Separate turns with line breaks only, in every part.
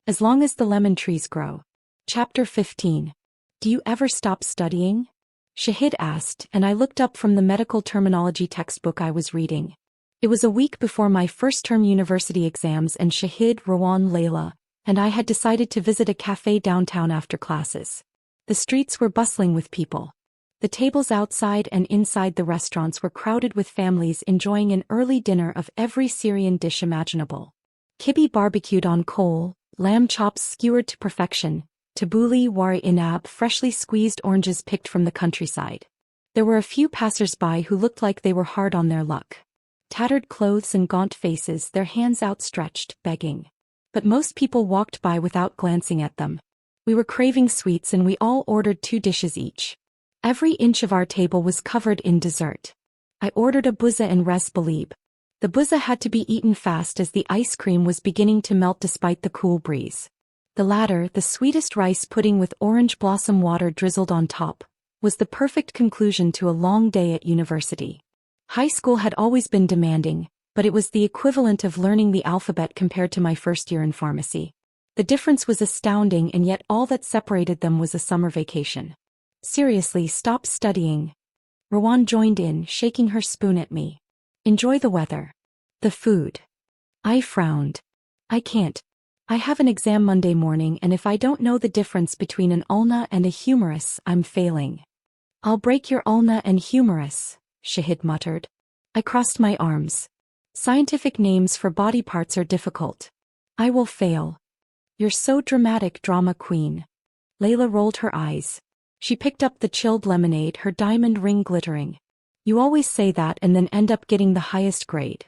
as long as the lemon trees grow. Chapter 15. Do you ever stop studying? Shahid asked, and I looked up from the medical terminology textbook I was reading. It was a week before my first-term university exams, and Shahid, Rawan, Layla, and I had decided to visit a cafe downtown after classes. The streets were bustling with people. The tables outside and inside the restaurants were crowded with families enjoying an early dinner of every Syrian dish imaginable. Kibbeh barbecued on coal, lamb chops skewered to perfection, tabbouleh wari inab freshly squeezed oranges picked from the countryside. There were a few passers-by who looked like they were hard on their luck. Tattered clothes and gaunt faces, their hands outstretched, begging. But most people walked by without glancing at them. We were craving sweets and we all ordered 2 dishes each. Every inch of our table was covered in dessert. I ordered a buzza and res balib. The buzza had to be eaten fast as the ice cream was beginning to melt despite the cool breeze. The latter, the sweetest rice pudding with orange blossom water drizzled on top, was the perfect conclusion to a long day at university. High school had always been demanding, but it was the equivalent of learning the alphabet compared to my first year in pharmacy. The difference was astounding, and yet all that separated them was a summer vacation. Seriously, stop studying. Rawan joined in, shaking her spoon at me. Enjoy the weather. The food. I frowned. I can't. I have an exam Monday morning, and if I don't know the difference between an ulna and a humerus, I'm failing. I'll break your ulna and humerus, Shahid muttered. I crossed my arms. Scientific names for body parts are difficult. I will fail. You're so dramatic, drama queen. Layla rolled her eyes. She picked up the chilled lemonade, her diamond ring glittering. You always say that and then end up getting the highest grade.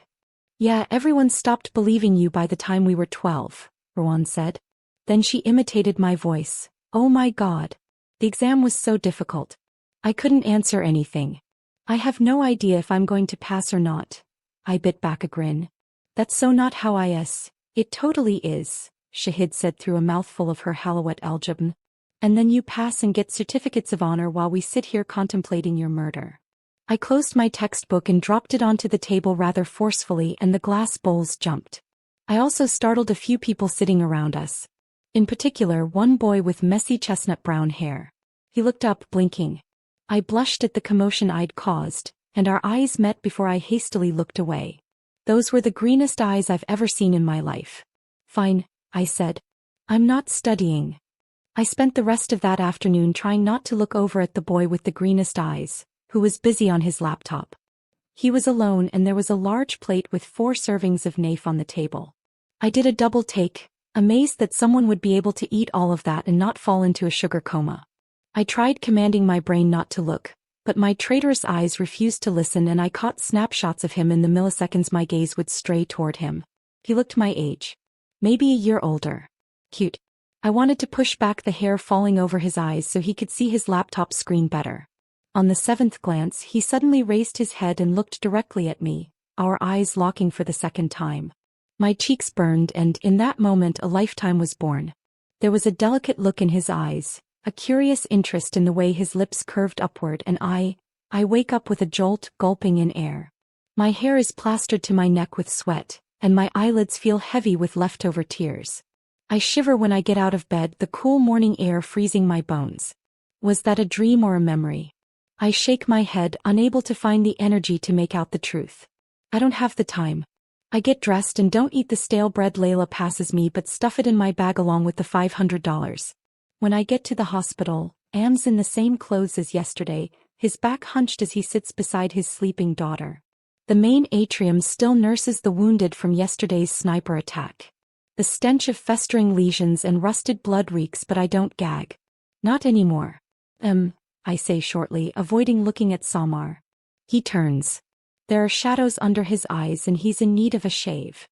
Yeah, everyone stopped believing you by the time we were 12, Rawan said. Then she imitated my voice. Oh my God. The exam was so difficult. I couldn't answer anything. I have no idea if I'm going to pass or not. I bit back a grin. That's so not how It totally is, Shahid said through a mouthful of her halawat al-jubn. And then you pass and get certificates of honor while we sit here contemplating your murder. I closed my textbook and dropped it onto the table rather forcefully, and the glass bowls jumped. I also startled a few people sitting around us. In particular, one boy with messy chestnut brown hair. He looked up, blinking. I blushed at the commotion I'd caused, and our eyes met before I hastily looked away. Those were the greenest eyes I've ever seen in my life. Fine, I said. I'm not studying. I spent the rest of that afternoon trying not to look over at the boy with the greenest eyes, who was busy on his laptop. He was alone, and there was a large plate with 4 servings of naif on the table. I did a double take, amazed that someone would be able to eat all of that and not fall into a sugar coma. I tried commanding my brain not to look, but my traitorous eyes refused to listen, and I caught snapshots of him in the milliseconds my gaze would stray toward him. He looked my age. Maybe a year older. Cute. I wanted to push back the hair falling over his eyes so he could see his laptop screen better. On the 7th glance, he suddenly raised his head and looked directly at me, our eyes locking for the second time. My cheeks burned, and in that moment a lifetime was born. There was a delicate look in his eyes, a curious interest in the way his lips curved upward, and I wake up with a jolt, gulping in air. My hair is plastered to my neck with sweat, and my eyelids feel heavy with leftover tears. I shiver when I get out of bed, the cool morning air freezing my bones. Was that a dream or a memory? I shake my head, unable to find the energy to make out the truth. I don't have the time. I get dressed and don't eat the stale bread Layla passes me, but stuff it in my bag along with the $500. When I get to the hospital, Am's in the same clothes as yesterday, his back hunched as he sits beside his sleeping daughter. The main atrium still nurses the wounded from yesterday's sniper attack. The stench of festering lesions and rusted blood reeks, but I don't gag. Not anymore. I say shortly, avoiding looking at Samar. He turns. There are shadows under his eyes and he's in need of a shave.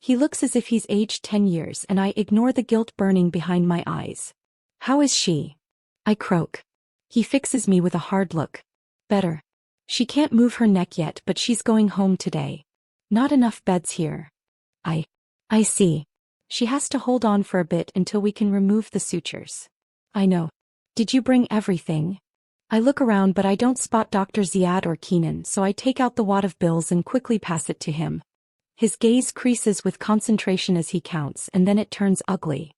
He looks as if he's aged 10 years, and I ignore the guilt burning behind my eyes. How is she? I croak. He fixes me with a hard look. Better. She can't move her neck yet, but she's going home today. Not enough beds here. I see. She has to hold on for a bit until we can remove the sutures. I know. Did you bring everything? I look around, but I don't spot Dr. Ziad or Keenan, so I take out the wad of bills and quickly pass it to him. His gaze creases with concentration as he counts, and then it turns ugly.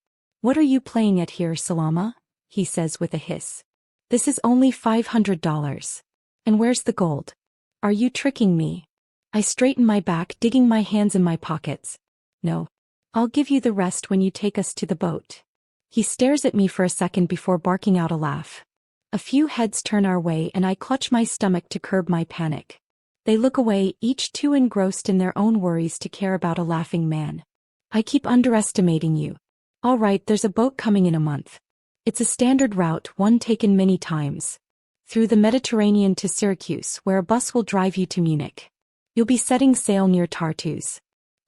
What are you playing at here, Salama? He says with a hiss. This is only $500. And where's the gold? Are you tricking me? I straighten my back, digging my hands in my pockets. No. I'll give you the rest when you take us to the boat. He stares at me for a second before barking out a laugh. A few heads turn our way and I clutch my stomach to curb my panic. They look away, each too engrossed in their own worries to care about a laughing man. I keep underestimating you. All right, there's a boat coming in a month. It's a standard route, one taken many times. Through the Mediterranean to Syracuse, where a bus will drive you to Munich. You'll be setting sail near Tartus.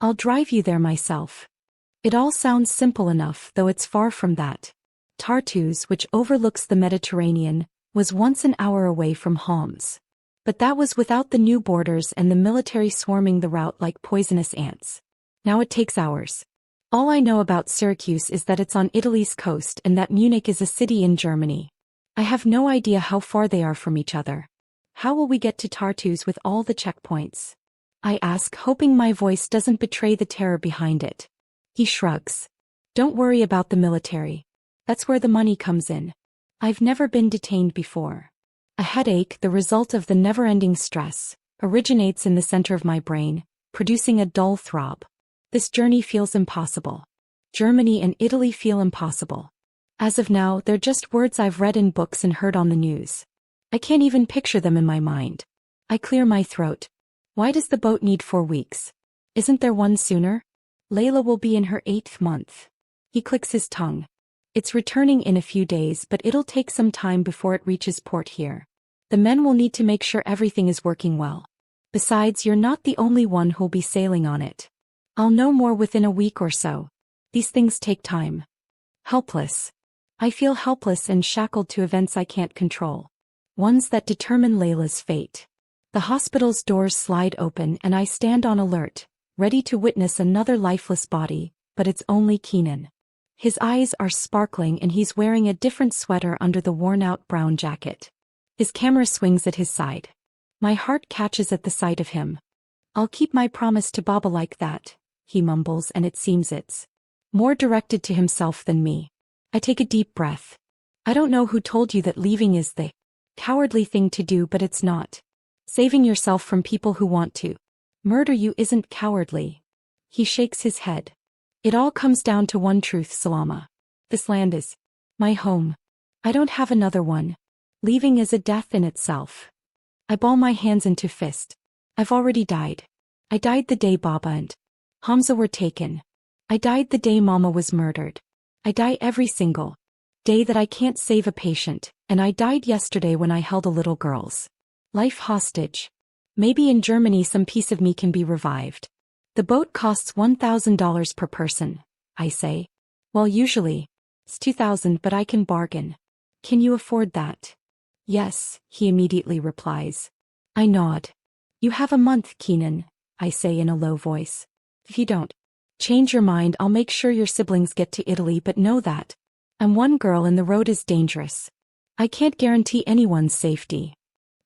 I'll drive you there myself. It all sounds simple enough, though it's far from that. Tartus, which overlooks the Mediterranean, was once an hour away from Homs. But that was without the new borders and the military swarming the route like poisonous ants. Now it takes hours. All I know about Syracuse is that it's on Italy's coast and that Munich is a city in Germany. I have no idea how far they are from each other. How will we get to Tartus with all the checkpoints? I ask, hoping my voice doesn't betray the terror behind it. He shrugs. Don't worry about the military. That's where the money comes in. I've never been detained before. A headache, the result of the never-ending stress, originates in the center of my brain, producing a dull throb. This journey feels impossible. Germany and Italy feel impossible. As of now, they're just words I've read in books and heard on the news. I can't even picture them in my mind. I clear my throat. Why does the boat need 4 weeks? Isn't there one sooner? Layla will be in her 8th month. He clicks his tongue. It's returning in a few days, but it'll take some time before it reaches port here. The men will need to make sure everything is working well. Besides, you're not the only one who'll be sailing on it. I'll know more within a week or so. These things take time. Helpless. I feel helpless and shackled to events I can't control. Ones that determine Layla's fate. The hospital's doors slide open and I stand on alert, ready to witness another lifeless body, but it's only Keenan. His eyes are sparkling and he's wearing a different sweater under the worn-out brown jacket. His camera swings at his side. My heart catches at the sight of him. I'll keep my promise to Baba like that, he mumbles, and it seems it's more directed to himself than me. I take a deep breath. I don't know who told you that leaving is the cowardly thing to do, but it's not. Saving yourself from people who want to murder you isn't cowardly. He shakes his head. It all comes down to one truth, Salama. This land is my home. I don't have another one. Leaving is a death in itself. I ball my hands into fist. I've already died. I died the day Baba and Hamza were taken. I died the day Mama was murdered. I die every single day that I can't save a patient, and I died yesterday when I held a little girl's life hostage. Maybe in Germany some piece of me can be revived. The boat costs $1,000 per person, I say. Well, usually it's $2,000, but I can bargain. Can you afford that? Yes, he immediately replies. I nod. You have a month, Keenan, I say in a low voice. If you don't change your mind, I'll make sure your siblings get to Italy, but know that I'm one girl and the road is dangerous. I can't guarantee anyone's safety.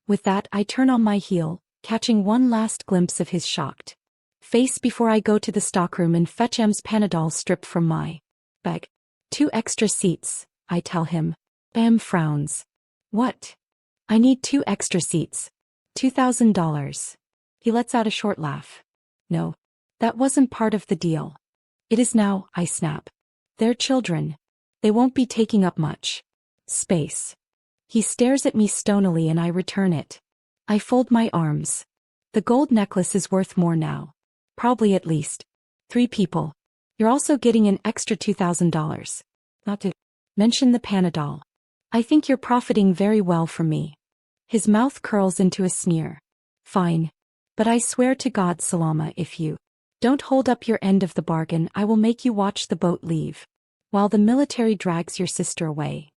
With that, I turn on my heel, catching one last glimpse of his shocked face before I go to the stockroom and fetch M's Panadol strip from my bag. 2 extra seats, I tell him. M frowns. What? I need 2 extra seats. $2,000. He lets out a short laugh. No. That wasn't part of the deal. It is now, I snap. They're children. They won't be taking up much space. He stares at me stonily and I return it. I fold my arms. The gold necklace is worth more now. Probably at least 3 people. You're also getting an extra $2,000. Not to mention the Panadol. I think you're profiting very well from me. His mouth curls into a sneer. Fine. But I swear to God, Salama, if you don't hold up your end of the bargain, I will make you watch the boat leave, while the military drags your sister away.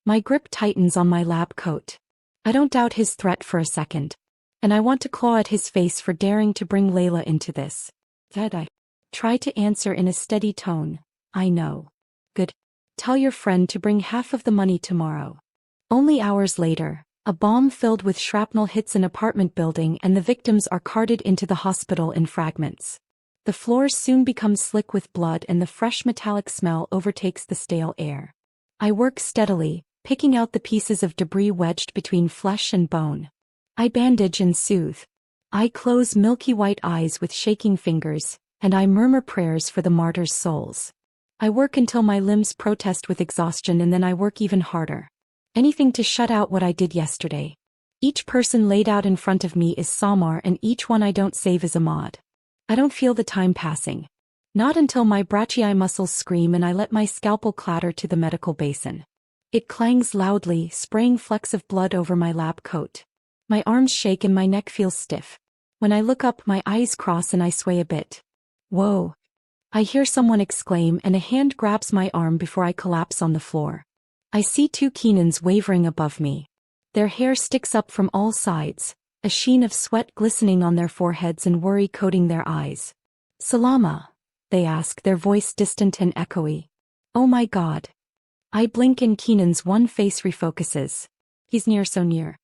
My grip tightens on my lab coat. I don't doubt his threat for a second. And I want to claw at his face for daring to bring Layla into this. That I try to answer in a steady tone. I know. Good. Tell your friend to bring half of the money tomorrow. Only hours later, a bomb filled with shrapnel hits an apartment building and the victims are carted into the hospital in fragments. The floors soon become slick with blood and the fresh metallic smell overtakes the stale air. I work steadily, picking out the pieces of debris wedged between flesh and bone. I bandage and soothe. I close milky white eyes with shaking fingers, and I murmur prayers for the martyrs' souls. I work until my limbs protest with exhaustion and then I work even harder. Anything to shut out what I did yesterday. Each person laid out in front of me is Samar and each one I don't save is Ahmad. I don't feel the time passing. Not until my brachii muscles scream and I let my scalpel clatter to the medical basin. It clangs loudly, spraying flecks of blood over my lab coat. My arms shake and my neck feels stiff. When I look up, my eyes cross and I sway a bit. Whoa! I hear someone exclaim and a hand grabs my arm before I collapse on the floor. I see two Keenans wavering above me. Their hair sticks up from all sides, a sheen of sweat glistening on their foreheads and worry coating their eyes. Salama? They ask, their voice distant and echoey. Oh my God. I blink and Keenan's one face refocuses. He's near, so near.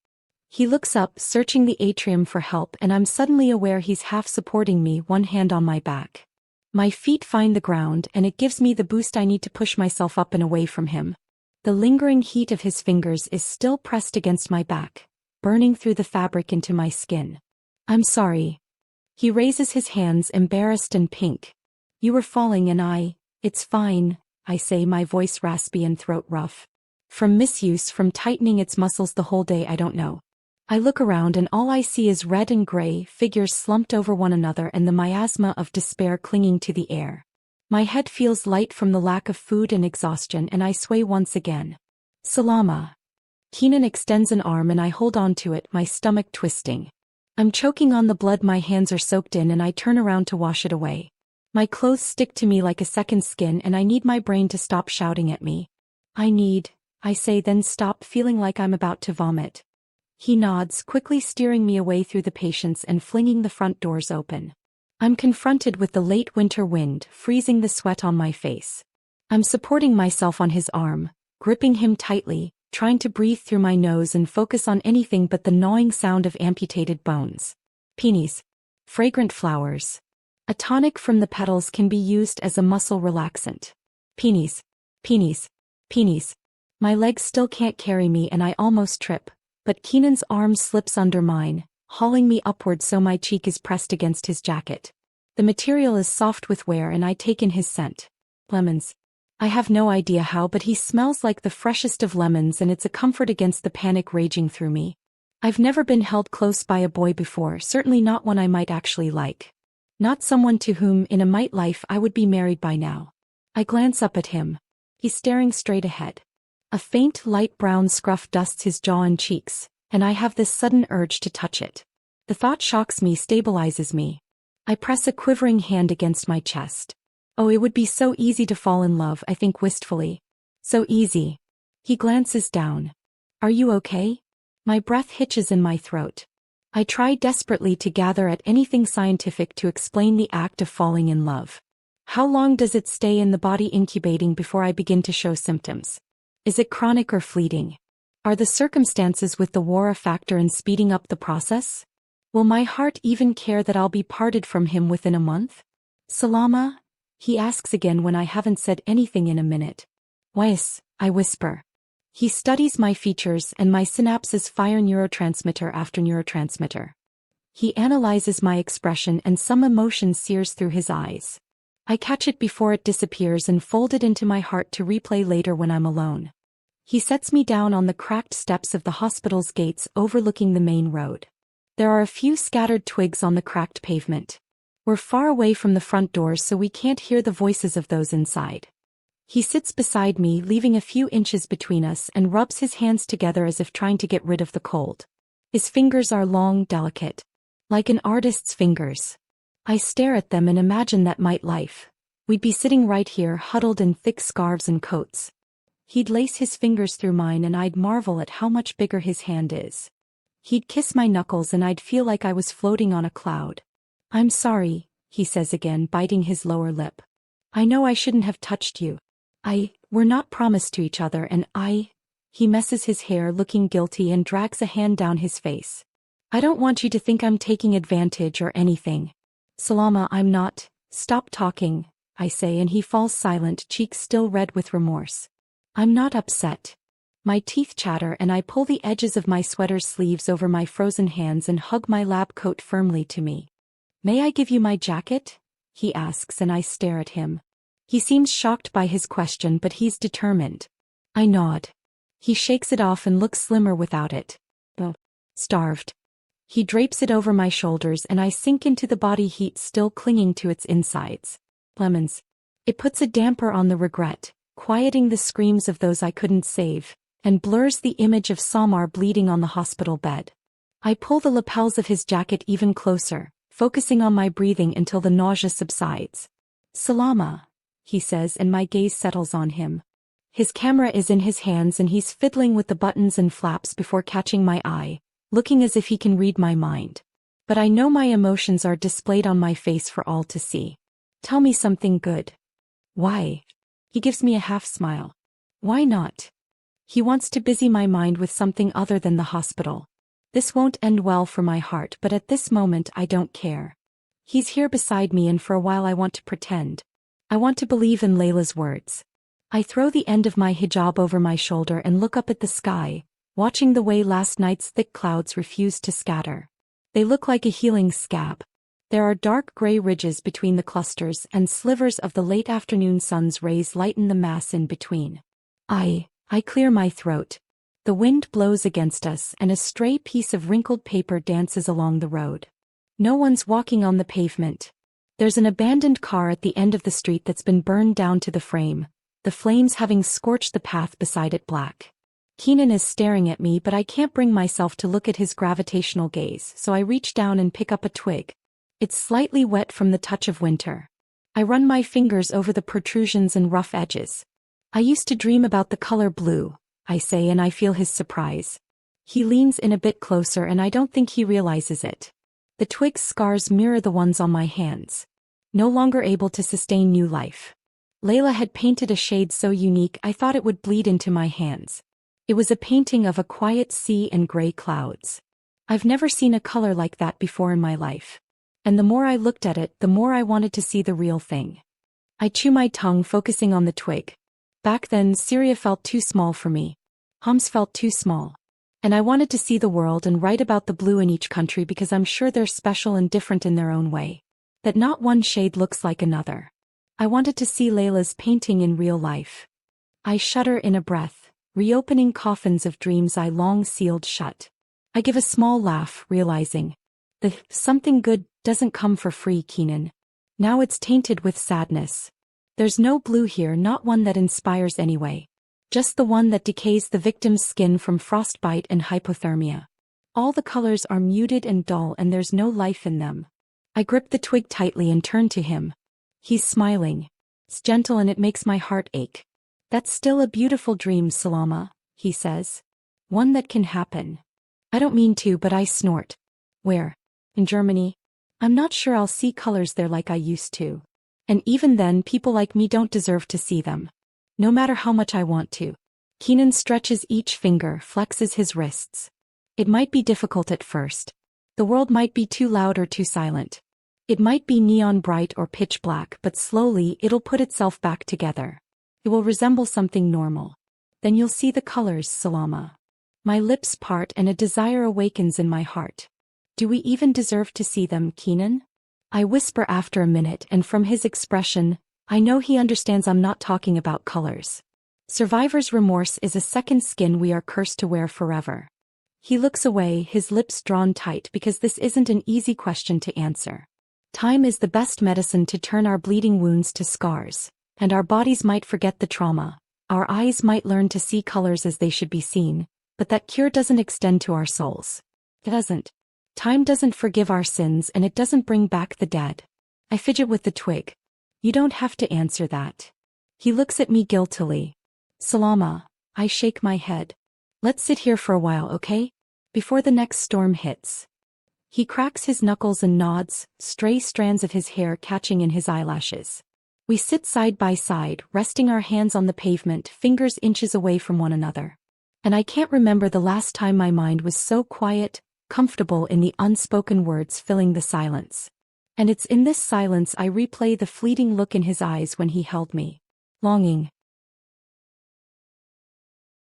He looks up, searching the atrium for help, and I'm suddenly aware he's half supporting me, one hand on my back. My feet find the ground and it gives me the boost I need to push myself up and away from him. The lingering heat of his fingers is still pressed against my back, burning through the fabric into my skin. I'm sorry. He raises his hands, embarrassed and pink. You were falling and it's fine, I say, my voice raspy and throat rough. From misuse, from tightening its muscles the whole day, I don't know. I look around and all I see is red and gray figures slumped over one another and the miasma of despair clinging to the air. My head feels light from the lack of food and exhaustion and I sway once again. Salama. Keenan extends an arm and I hold on to it, my stomach twisting. I'm choking on the blood my hands are soaked in and I turn around to wash it away. My clothes stick to me like a second skin and I need my brain to stop shouting at me. I say, then stop, feeling like I'm about to vomit. He nods, quickly steering me away through the patients and flinging the front doors open. I'm confronted with the late winter wind, freezing the sweat on my face. I'm supporting myself on his arm, gripping him tightly, trying to breathe through my nose and focus on anything but the gnawing sound of amputated bones. Peonies. Fragrant flowers. A tonic from the petals can be used as a muscle relaxant. Peonies. Peonies. Peonies. My legs still can't carry me and I almost trip, but Keenan's arm slips under mine, hauling me upward so my cheek is pressed against his jacket. The material is soft with wear and I take in his scent. Lemons. I have no idea how, but he smells like the freshest of lemons and it's a comfort against the panic raging through me. I've never been held close by a boy before, certainly not one I might actually like. Not someone to whom, in a might life, I would be married by now. I glance up at him. He's staring straight ahead. A faint light brown scruff dusts his jaw and cheeks, and I have this sudden urge to touch it. The thought shocks me, stabilizes me. I press a quivering hand against my chest. Oh, it would be so easy to fall in love, I think wistfully. So easy. He glances down. Are you okay? My breath hitches in my throat. I try desperately to gather at anything scientific to explain the act of falling in love. How long does it stay in the body incubating before I begin to show symptoms? Is it chronic or fleeting? Are the circumstances with the war a factor in speeding up the process? Will my heart even care that I'll be parted from him within a month? Salama? He asks again when I haven't said anything in a minute. Wais, I whisper. He studies my features and my synapses fire neurotransmitter after neurotransmitter. He analyzes my expression and some emotion sears through his eyes. I catch it before it disappears and fold it into my heart to replay later when I'm alone. He sets me down on the cracked steps of the hospital's gates overlooking the main road. There are a few scattered twigs on the cracked pavement. We're far away from the front doors so we can't hear the voices of those inside. He sits beside me, leaving a few inches between us, and rubs his hands together as if trying to get rid of the cold. His fingers are long, delicate. Like an artist's fingers. I stare at them and imagine that might life. We'd be sitting right here, huddled in thick scarves and coats. He'd lace his fingers through mine and I'd marvel at how much bigger his hand is. He'd kiss my knuckles and I'd feel like I was floating on a cloud. I'm sorry, he says again, biting his lower lip. I know I shouldn't have touched you. We're not promised to each other and he messes his hair, looking guilty, and drags a hand down his face. I don't want you to think I'm taking advantage or anything. Salama, I'm not, Stop talking, I say, and he falls silent, cheeks still red with remorse. I'm not upset. My teeth chatter and I pull the edges of my sweater's sleeves over my frozen hands and hug my lab coat firmly to me. May I give you my jacket? He asks and I stare at him. He seems shocked by his question, but he's determined. I nod. He shakes it off and looks slimmer without it. Starved. He drapes it over my shoulders and I sink into the body heat still clinging to its insides. Lemons. It puts a damper on the regret, quieting the screams of those I couldn't save, and blurs the image of Samar bleeding on the hospital bed. I pull the lapels of his jacket even closer, focusing on my breathing until the nausea subsides. Salama, he says, and my gaze settles on him. His camera is in his hands and he's fiddling with the buttons and flaps before catching my eye, looking as if he can read my mind. But I know my emotions are displayed on my face for all to see. Tell me something good. Why? He gives me a half smile. Why not? He wants to busy my mind with something other than the hospital. This won't end well for my heart, but at this moment I don't care. He's here beside me and for a while I want to pretend. I want to believe in Layla's words. I throw the end of my hijab over my shoulder and look up at the sky, watching the way last night's thick clouds refuse to scatter. They look like a healing scab. There are dark gray ridges between the clusters and slivers of the late afternoon sun's rays lighten the mass in between. I clear my throat. The wind blows against us and a stray piece of wrinkled paper dances along the road. No one's walking on the pavement. There's an abandoned car at the end of the street that's been burned down to the frame, the flames having scorched the path beside it black. Keenan is staring at me, but I can't bring myself to look at his gravitational gaze, so I reach down and pick up a twig. It's slightly wet from the touch of winter. I run my fingers over the protrusions and rough edges. I used to dream about the color blue, I say, and I feel his surprise. He leans in a bit closer and I don't think he realizes it. The twig's scars mirror the ones on my hands. No longer able to sustain new life. Layla had painted a shade so unique I thought it would bleed into my hands. It was a painting of a quiet sea and gray clouds. I've never seen a color like that before in my life. And the more I looked at it, the more I wanted to see the real thing. I chew my tongue, focusing on the twig. Back then, Syria felt too small for me. Homs felt too small. And I wanted to see the world and write about the blue in each country because I'm sure they're special and different in their own way. That not one shade looks like another. I wanted to see Layla's painting in real life. I shudder in a breath, reopening coffins of dreams I long sealed shut. I give a small laugh, realizing the something good doesn't come for free, Keenan. Now it's tainted with sadness. There's no blue here, not one that inspires anyway. Just the one that decays the victim's skin from frostbite and hypothermia. All the colors are muted and dull and there's no life in them. I grip the twig tightly and turn to him. He's smiling. It's gentle and it makes my heart ache. That's still a beautiful dream, Salama, he says. One that can happen. I don't mean to, but I snort. Where? In Germany? I'm not sure I'll see colors there like I used to. And even then, people like me don't deserve to see them. No matter how much I want to. Keenan stretches each finger, flexes his wrists. It might be difficult at first. The world might be too loud or too silent. It might be neon bright or pitch black, but slowly it'll put itself back together. It will resemble something normal. Then you'll see the colors, Salama. My lips part and a desire awakens in my heart. Do we even deserve to see them, Keenan? I whisper after a minute, and from his expression, I know he understands I'm not talking about colors. Survivor's remorse is a second skin we are cursed to wear forever. He looks away, his lips drawn tight, because this isn't an easy question to answer. Time is the best medicine to turn our bleeding wounds to scars, and our bodies might forget the trauma. Our eyes might learn to see colors as they should be seen, but that cure doesn't extend to our souls. It doesn't. Time doesn't forgive our sins and it doesn't bring back the dead. I fidget with the twig. You don't have to answer that. He looks at me guiltily. Salama, I shake my head. Let's sit here for a while, okay? Before the next storm hits. He cracks his knuckles and nods, stray strands of his hair catching in his eyelashes. We sit side by side, resting our hands on the pavement, fingers inches away from one another. And I can't remember the last time my mind was so quiet, comfortable in the unspoken words filling the silence. And it's in this silence I replay the fleeting look in his eyes when he held me. Longing,